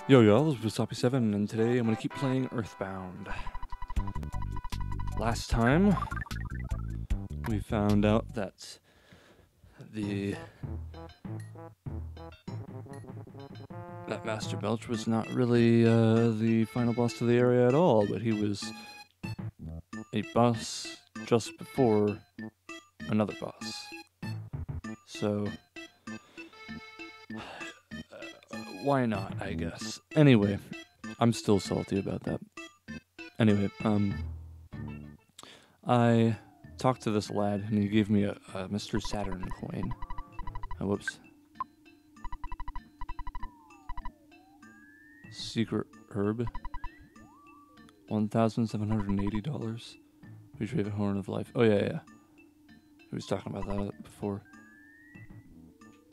Yo y'all, this is Wasabi7 and today I'm gonna keep playing Earthbound. Last time we found out that that Master Belch was not really the final boss of the area at all, but he was a boss just before another boss. So why not, I guess. Anyway, I'm still salty about that. Anyway, I talked to this lad, and he gave me a Mr. Saturn coin. Oh, whoops. Secret herb. $1,780. Retrieve a horn of life. Oh, yeah. He was talking about that before.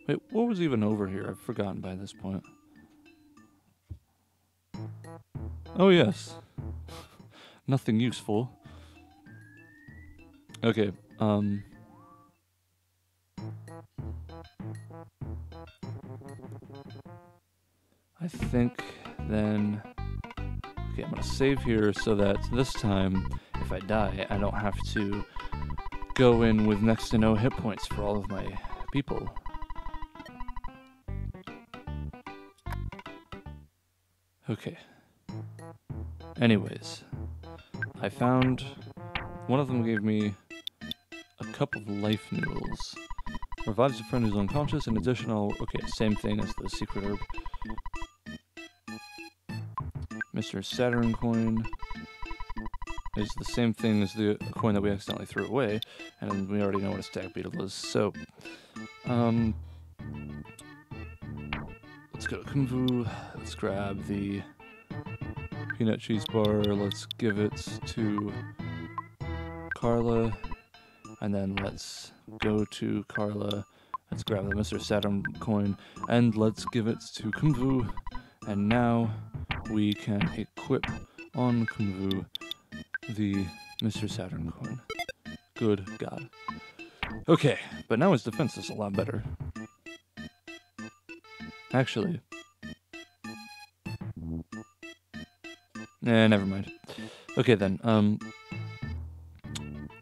Wait, what was even over here? I've forgotten by this point. Oh, yes. Nothing useful. Okay, I think then... Okay, I'm gonna save here so that this time, if I die, I don't have to go in with next to no hit points for all of my people. Okay. Anyways, I found... One of them gave me a cup of life noodles. Revives a friend who's unconscious. In addition, okay, same thing as the secret herb. Mr. Saturn coin is the same thing as the coin that we accidentally threw away, and we already know what a stag beetle is. So, let's go to Kung Fu. Let's grab the peanut cheese bar. Let's give it to Carla, and then let's go to Carla. Let's grab the Mr. Saturn coin, and let's give it to Kung Fu. And now we can equip on Kung Fu the Mr. Saturn coin. Good God. Okay, but now his defense is a lot better. Actually. Never mind. Okay then,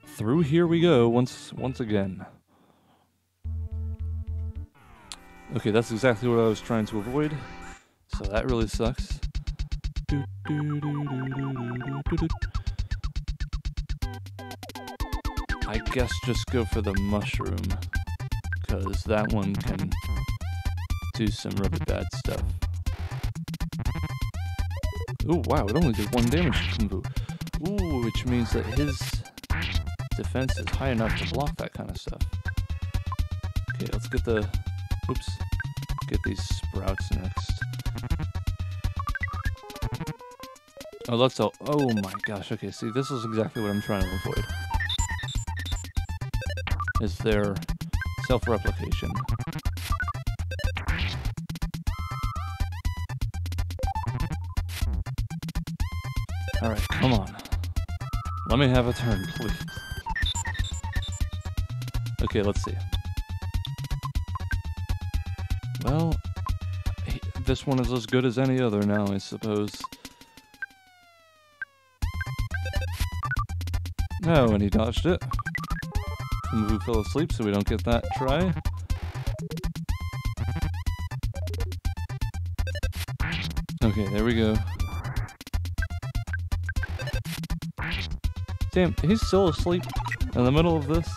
through here we go once again. Okay, that's exactly what I was trying to avoid. So that really sucks. I guess just go for the mushroom, because that one can do some really bad stuff. Ooh, wow, it only did 1 damage to Kung Fu. Ooh, which means that his defense is high enough to block that kind of stuff. Okay, let's get the... Oops. Get these sprouts next. Oh, that's all... Oh my gosh, okay, see, this is exactly what I'm trying to avoid. Is their self-replication. Alright, come on. Let me have a turn, please. Okay, let's see. Well, this one is as good as any other now, I suppose. Oh, and he dodged it. Kung Fu fell asleep, so we don't get that try. Okay, there we go. Damn, he's still asleep in the middle of this?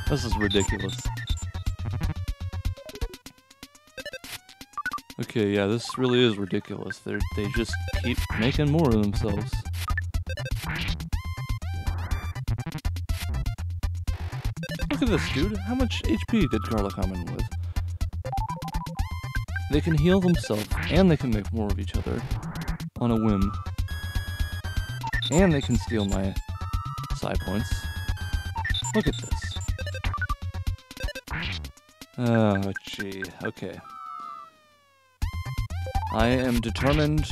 This is ridiculous. Okay, yeah, this really is ridiculous. They just keep making more of themselves. Look at this, dude. How much HP did Carla come in with? They can heal themselves, and they can make more of each other on a whim. And they can steal my side points. Look at this. Oh, gee. Okay. I am determined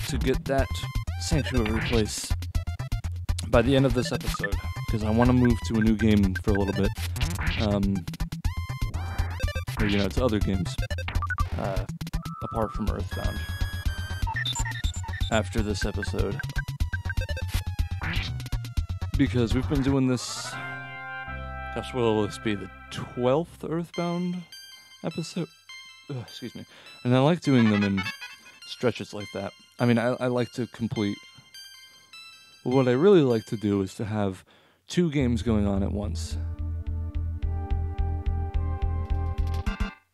to get that sanctuary place by the end of this episode, because I want to move to a new game for a little bit. Or, you know, to other games. apart from Earthbound after this episode. Because we've been doing this, gosh, what will this be, the 12th Earthbound episode? Ugh, excuse me. And I like doing them in stretches like that. I mean, I like to complete... Well, what I really like to do is to have 2 games going on at once.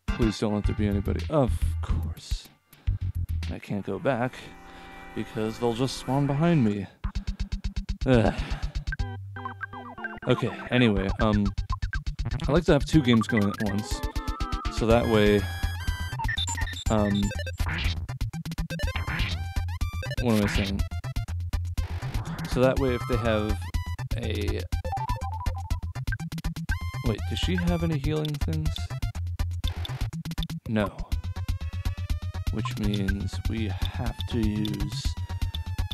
Please don't let there be anybody. Of course. I can't go back, because they'll just spawn behind me. Ugh. Okay, anyway, I like to have 2 games going at once, so that way, what am I saying? So that way if they have a... Wait, does she have any healing things? No. Which means we have to use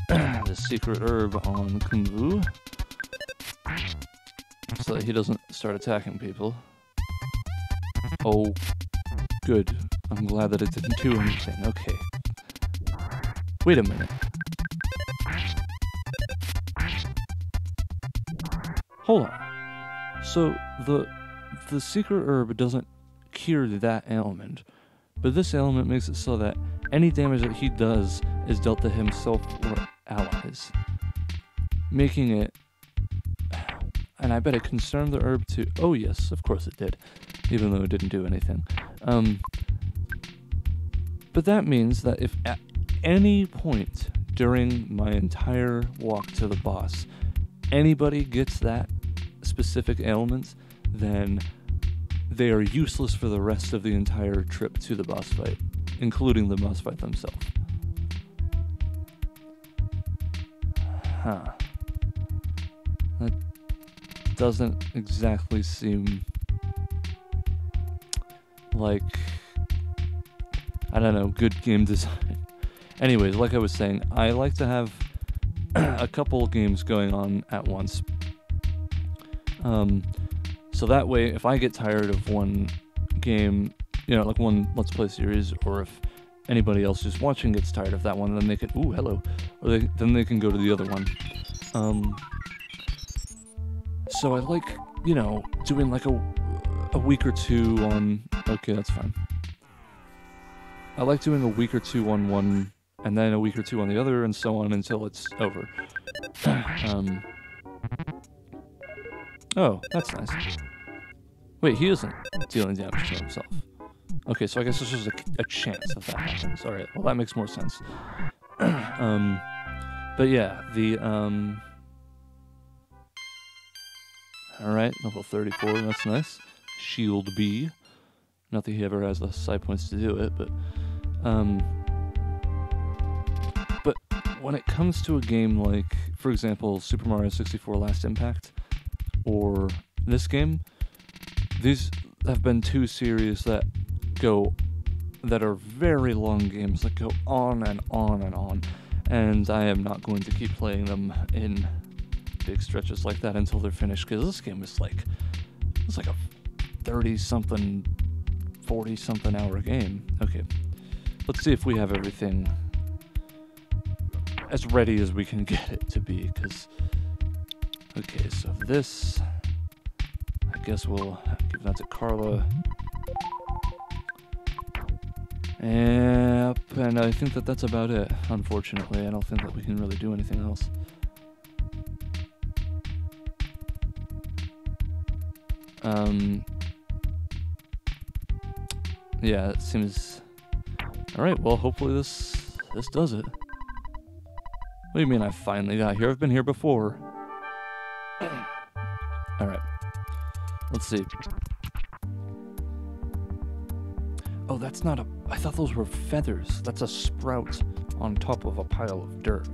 the secret herb on Kung Fu so that he doesn't start attacking people. Oh, good. I'm glad that it didn't do anything. Okay. Wait a minute. Hold on. So the secret herb doesn't cure that ailment, but this ailment makes it so that any damage that he does is dealt to himself or allies, making it... And I bet it concerned the herb too. Oh yes, of course it did, even though it didn't do anything. But that means that if at any point during my entire walk to the boss, anybody gets that specific ailment, then they are useless for the rest of the entire trip to the boss fight, including the boss fight themselves. Huh. That doesn't exactly seem like, I don't know, good game design. Anyways, like I was saying, I like to have a couple games going on at once. So that way, if I get tired of one game, you know, like one Let's Play series, or if anybody else who's watching gets tired of that one, then they can, ooh, hello, or then they can go to the other one. So I like, you know, doing like a week or 2 on, okay, that's fine. I like doing a week or 2 on one, and then a week or 2 on the other, and so on until it's over. Oh, that's nice. Wait, he isn't dealing damage to himself. Okay, so I guess there's just a chance that happens. Alright, well that makes more sense. But yeah, the, alright, level 34, that's nice. Shield B. Not that he ever has the side points to do it, but when it comes to a game like, for example, Super Mario 64 Last Impact, or this game, these have been 2 series that are very long games that go on and on and on, and I am not going to keep playing them in big stretches like that until they're finished, because this game is like, it's like a 30-something, 40-something hour game. Okay, let's see if we have everything as ready as we can get it to be, because, okay, so this, I guess we'll give that to Carla. Yep, and I think that that's about it, unfortunately. I don't think that we can really do anything else. Yeah, it seems... Alright, well, hopefully this does it. What do you mean I finally got here? I've been here before. Alright. Let's see. Oh, that's not a... I thought those were feathers. That's a sprout on top of a pile of dirt.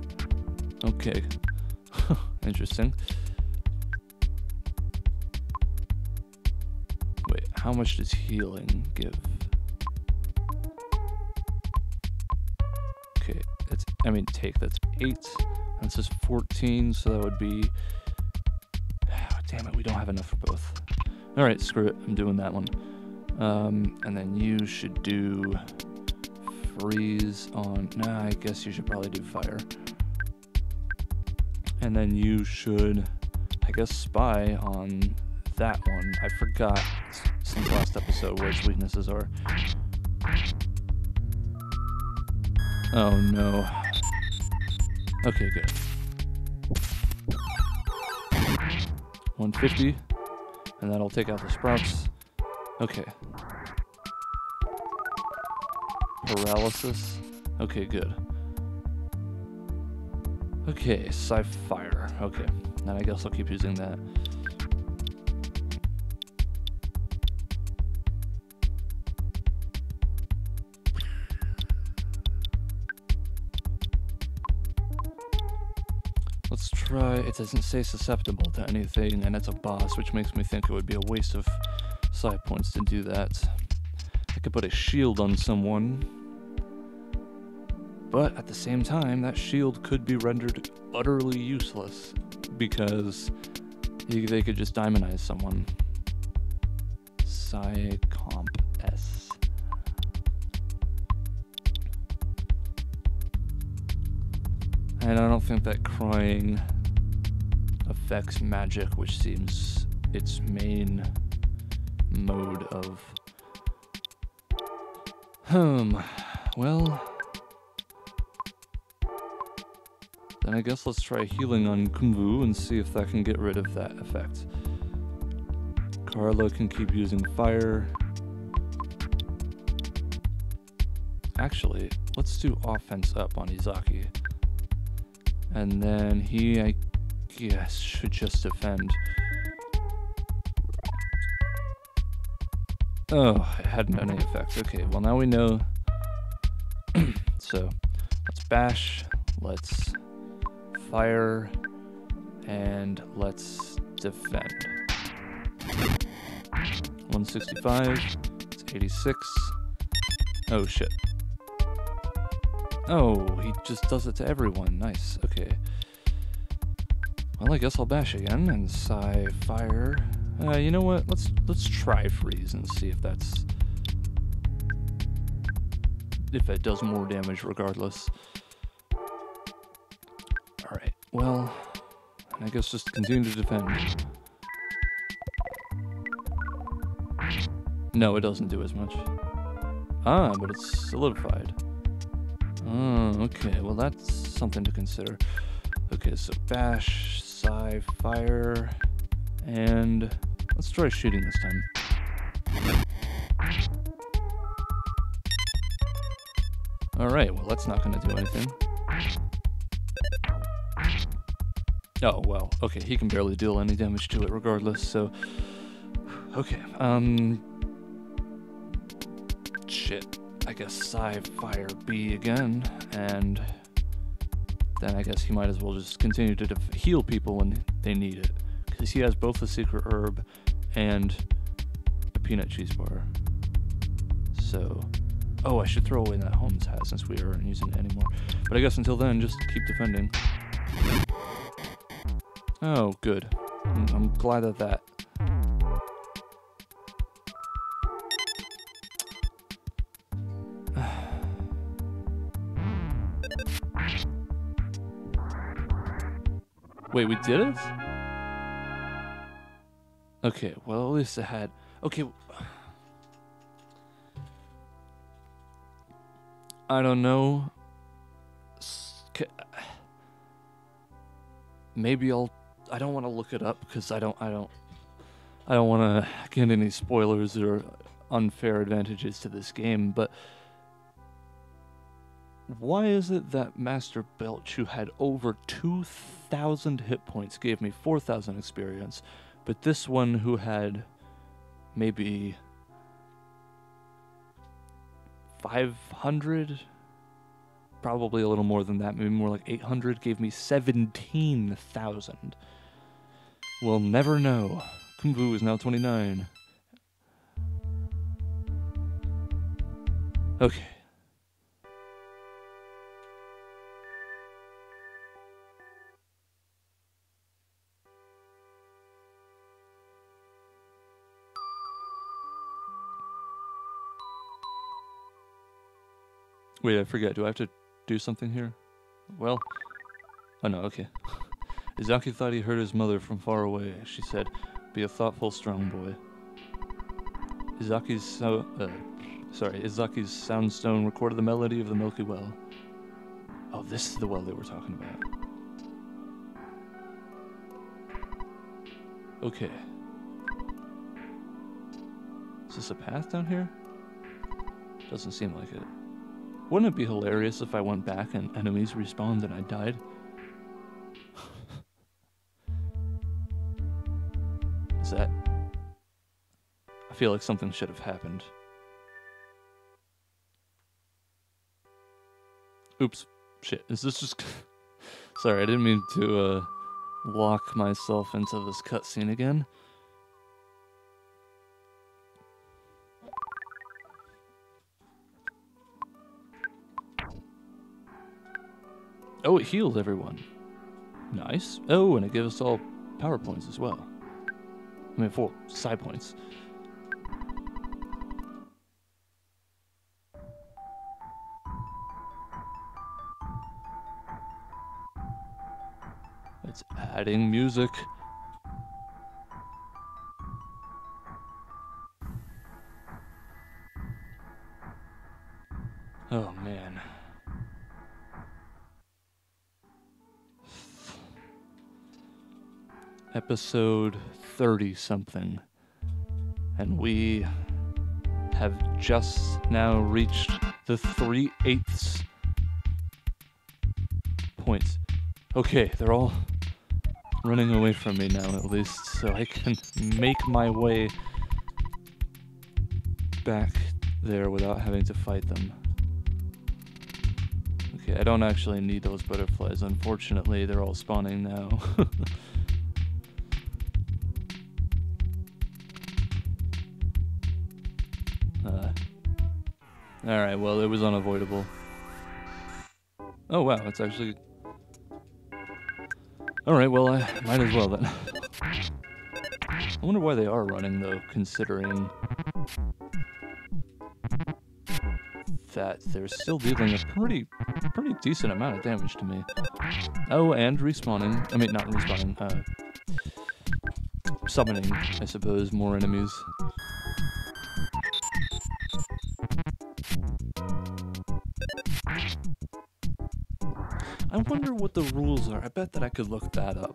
Okay. Interesting. Wait, how much does healing give? Okay, that's... I mean, that's 8. That says 14, so that would be... Oh, damn it, we don't have enough for both. Alright, screw it. I'm doing that one. And then you should do freeze on... Nah, I guess you should probably do fire. And then you should, I guess, spy on that one. I forgot since last episode what its weaknesses are. Oh no. Okay, good. 150, and that'll take out the sprouts. Okay. Paralysis. Okay, good. Okay, Sci-Fire. Okay, then I guess I'll keep using that. Let's try, it doesn't say susceptible to anything, and it's a boss, which makes me think it would be a waste of psi points to do that. I could put a shield on someone, but at the same time, that shield could be rendered utterly useless, because they could just diamondize someone. Psi Comp S. And I don't think that crying affects magic, which seems its main mode of... Well... Then I guess let's try healing on Kumvu and see if that can get rid of that effect. Carla can keep using fire. Actually, let's do offense up on Izaki. And then he, I guess, should just defend. Oh, it hadn't done any effect. Okay, well now we know. So, let's bash, let's fire, and let's defend. 165, it's 86. Oh shit. Oh, he just does it to everyone. Nice. Okay. Well, I guess I'll bash again and psi fire. You know what? Let's try freeze and see if it does more damage regardless. All right. Well, I guess just continue to defend. No, it doesn't do as much. Ah, but it's solidified. Oh, okay, well that's something to consider. Okay, so bash, psi, fire, and let's try shooting this time. Alright, well that's not gonna do anything. Oh, well, okay, he can barely deal any damage to it regardless, so... Okay, shit. I guess psi fire B again, and then I guess he might as well just continue to heal people when they need it, because he has both the secret herb and a peanut cheese bar. So, oh, I should throw away that Holmes hat since we aren't using it anymore. But I guess until then, just keep defending. Oh, good. I'm glad of that. Wait, we did it? Okay, well, at least it had... Okay. I don't know. Maybe I don't want to look it up because I don't want to get any spoilers or unfair advantages to this game, but why is it that Master Belch, who had over 2,000 hit points, gave me 4,000 experience, but this one who had maybe 500, probably a little more than that, maybe more like 800, gave me 17,000? We'll never know. Kumvu is now 29. Okay. Wait, I forget. Do I have to do something here? Well, oh no, okay. Izaki thought he heard his mother from far away. She said, "Be a thoughtful, strong boy." Izaki's soundstone recorded the melody of the Milky Well. Oh, this is the well they were talking about. Okay. Is this a path down here? Doesn't seem like it. Wouldn't it be hilarious if I went back and enemies respawned and I died? Is that... I feel like something should have happened. Oops. Shit. Is this just... Sorry, I didn't mean to lock myself into this cutscene again. Oh, it heals everyone. Nice. Oh, and it gives us all power points as well. I mean, 4 side points. It's adding music. Oh, man. Episode 30-something. And we have just now reached the 3/8 points. Okay, they're all running away from me now, at least, so I can make my way back there without having to fight them. Okay, I don't actually need those butterflies. Unfortunately, they're all spawning now. Alright, well, it was unavoidable. Oh, wow, it's actually... Alright, well, I might as well, then. I wonder why they are running, though, considering... that they're still dealing a pretty decent amount of damage to me. Oh, and respawning. I mean, not respawning, summoning, I suppose, more enemies. I wonder what the rules are. I bet that I could look that up.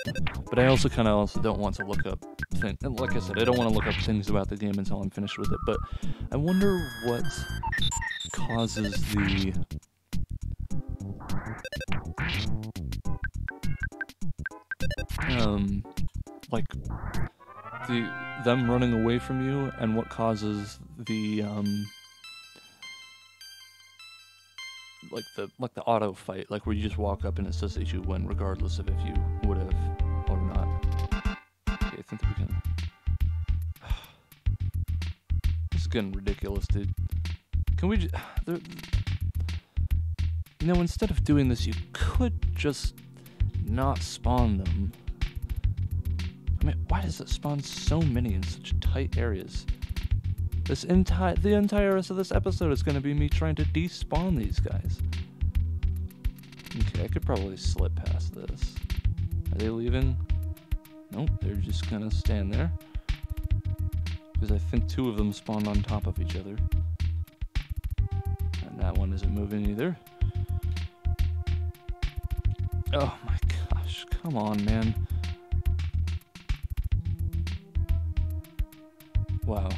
But I also kind of don't want to look up things. Like I said, I don't want to look up things about the game until I'm finished with it. But I wonder what causes the... like, them running away from you, and what causes the, like the auto fight, like where you just walk up and it says that you win regardless of if you would have or not. Okay, I think that we can... This is getting ridiculous, dude. Can we just... You know, instead of doing this, you could just not spawn them. I mean, why does it spawn so many in such tight areas? The entire rest of this episode is going to be me trying to despawn these guys. Okay, I could probably slip past this. Are they leaving? Nope, they're just going to stand there. Because I think 2 of them spawned on top of each other. And that one isn't moving either. Oh my gosh, come on, man. Wow.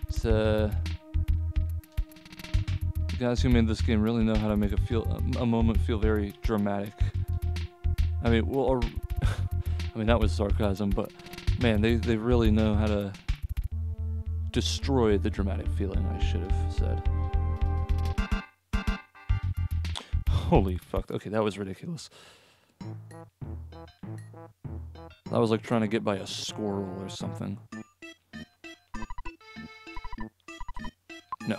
It's, the guys who made this game really know how to make a moment feel very dramatic. I mean, well, I mean, that was sarcasm, but man, they really know how to destroy the dramatic feeling, I should have said. Holy fuck. Okay, that was ridiculous. That was like trying to get by a squirrel or something. No.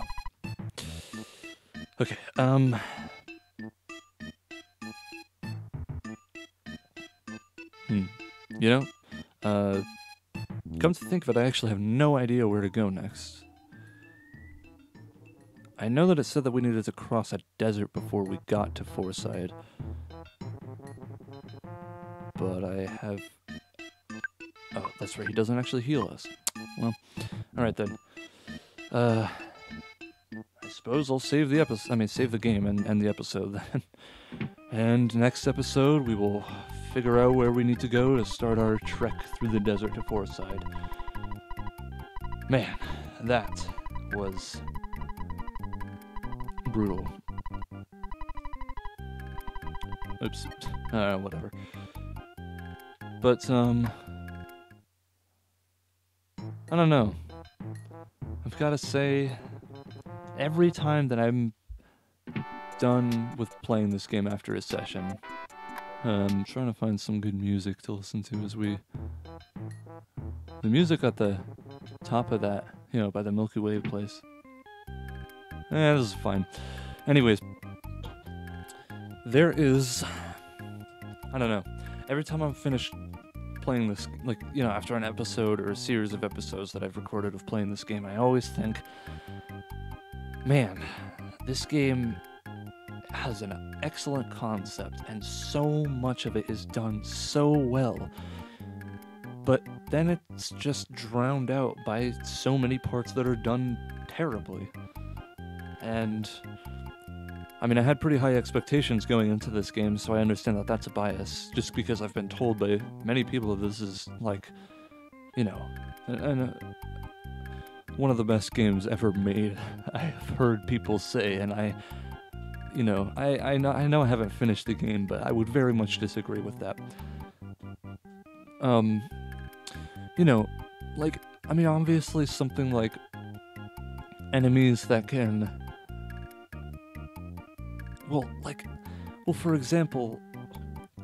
Okay, You know, come to think of it, I actually have no idea where to go next. I I know that it said that we needed to cross a desert before we got to Forsyth. But I have... Oh, that's right, he doesn't actually heal us. Well, alright then. I suppose I'll save the episode, save the game and end the episode then. And next episode, we will figure out where we need to go to start our trek through the desert to Forsyth. Man, that was brutal. Oops. Whatever. But, I don't know. I've got to say, every time that I'm done with playing this game after a session, I'm trying to find some good music to listen to as we... The music at the top of that, you know, by the Milky Way place. This is fine. Anyways, there is... I don't know. Every time I'm finished playing this, like, you know, after an episode or a series of episodes that I've recorded of playing this game, I always think, man, this game has an excellent concept and so much of it is done so well, but then it's just drowned out by so many parts that are done terribly. And I mean, I had pretty high expectations going into this game, so I understand that that's a bias, just because I've been told by many people that this is, like, you know, one of the best games ever made. I've heard people say, and I know I haven't finished the game, but I would very much disagree with that. You know, like, I mean, obviously something like enemies that can... Well, for example,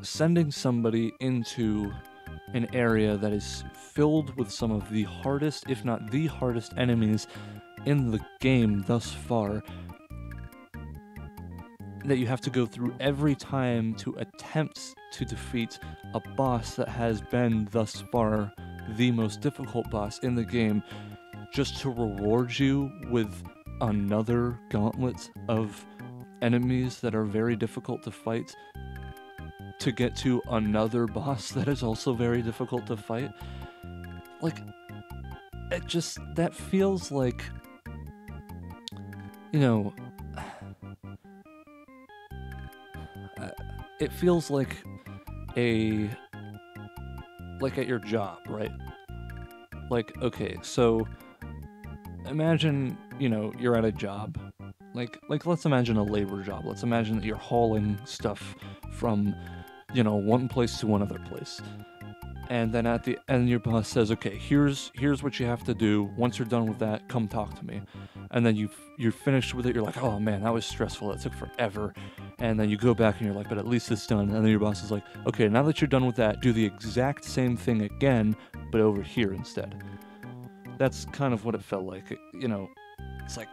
sending somebody into an area that is filled with some of the hardest, if not the hardest, enemies in the game thus far, that you have to go through every time to attempt to defeat a boss that has been thus far the most difficult boss in the game, just to reward you with another gauntlet of enemies that are very difficult to fight, to get to another boss that is also very difficult to fight. Like, it just, that feels like, you know, it feels like at your job, right? Like, okay, so imagine, you know, you're at a job. Like let's imagine a labor job. Let's imagine that you're hauling stuff from, you know, one place to another place. And then at the end, your boss says, okay, here's what you have to do. Once you're done with that, come talk to me. And then you're finished with it. You're like, oh man, that was stressful. That took forever. And then you go back and you're like, but at least it's done. And then your boss is like, okay, now that you're done with that, do the exact same thing again, but over here instead. That's kind of what it felt like. You know, it's like,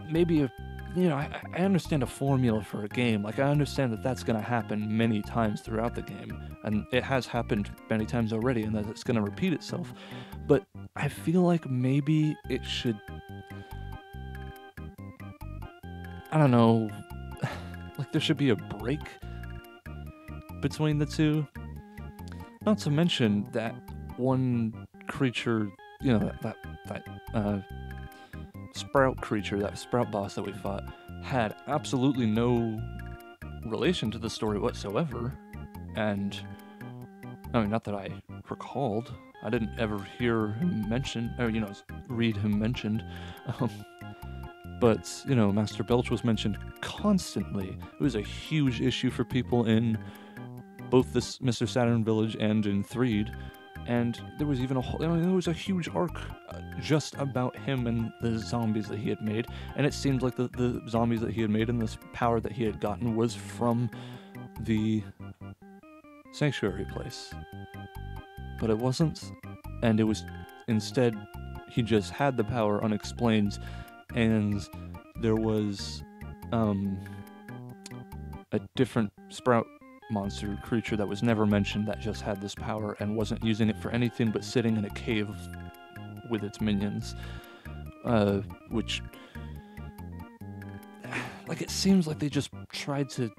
maybe I understand a formula for a game. Like, I understand that that's going to happen many times throughout the game, and it has happened many times already, and that it's going to repeat itself. But I feel like maybe it should, I don't know, like there should be a break between the two. Not to mention that one creature, you know, that Sprout creature, that Sprout boss that we fought, had absolutely no relation to the story whatsoever. And, I mean, not that I recalled. I didn't ever hear him mentioned, or, you know, read him mentioned. But, you know, Master Belch was mentioned constantly. It was a huge issue for people in both this Mr. Saturn Village and in Threed. And there was even there was a huge arc just about him and the zombies that he had made. And it seemed like the zombies that he had made and this power that he had gotten was from the sanctuary place. But it wasn't. And it was, instead, he just had the power unexplained. And there was a different Sprout monster creature that was never mentioned that just had this power and wasn't using it for anything but sitting in a cave with its minions, which like, it seems like they just tried to...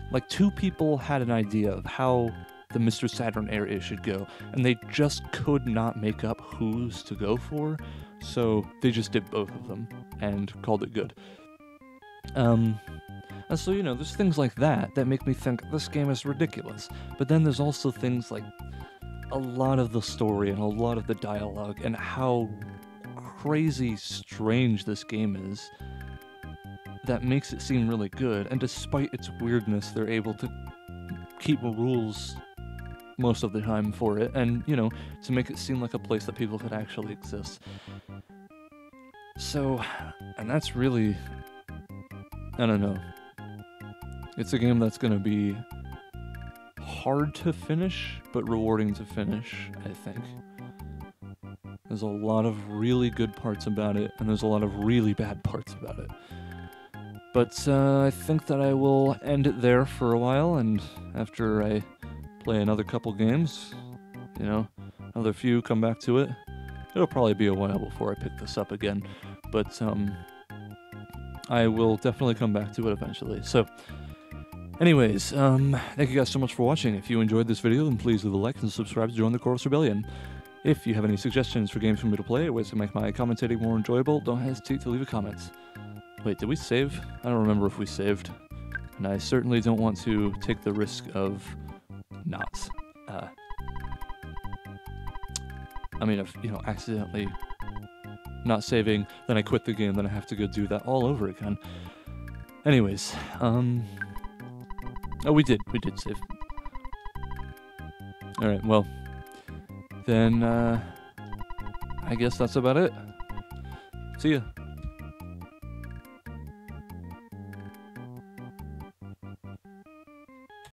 Like, two people had an idea of how the Mr. Saturn area should go, and they just could not make up whose to go for, so they just did both of them, and called it good. And so, you know, there's things like that that make me think this game is ridiculous, but then there's also things like a lot of the story and a lot of the dialogue and how crazy strange this game is that makes it seem really good, and despite its weirdness, they're able to keep rules most of the time for it, and, you know, to make it seem like a place that people could actually exist. So, and that's really, I don't know. It's a game that's going to be hard to finish, but rewarding to finish, I think. There's a lot of really good parts about it, and there's a lot of really bad parts about it. But I think that I will end it there for a while, and after I play another couple games, you know, another few, come back to it. It'll probably be a while before I pick this up again, but I will definitely come back to it eventually. So, anyways, thank you guys so much for watching. If you enjoyed this video, then please leave a like and subscribe to join the Chorus Rebellion. If you have any suggestions for games for me to play or ways to make my commentating more enjoyable, don't hesitate to leave a comment. Wait, did we save? I don't remember if we saved. And I certainly don't want to take the risk of not. I mean, if, you know, accidentally not saving, then I quit the game, then I have to go do that all over again. Anyways, oh, we did save. Alright, well, then, I guess that's about it. See ya.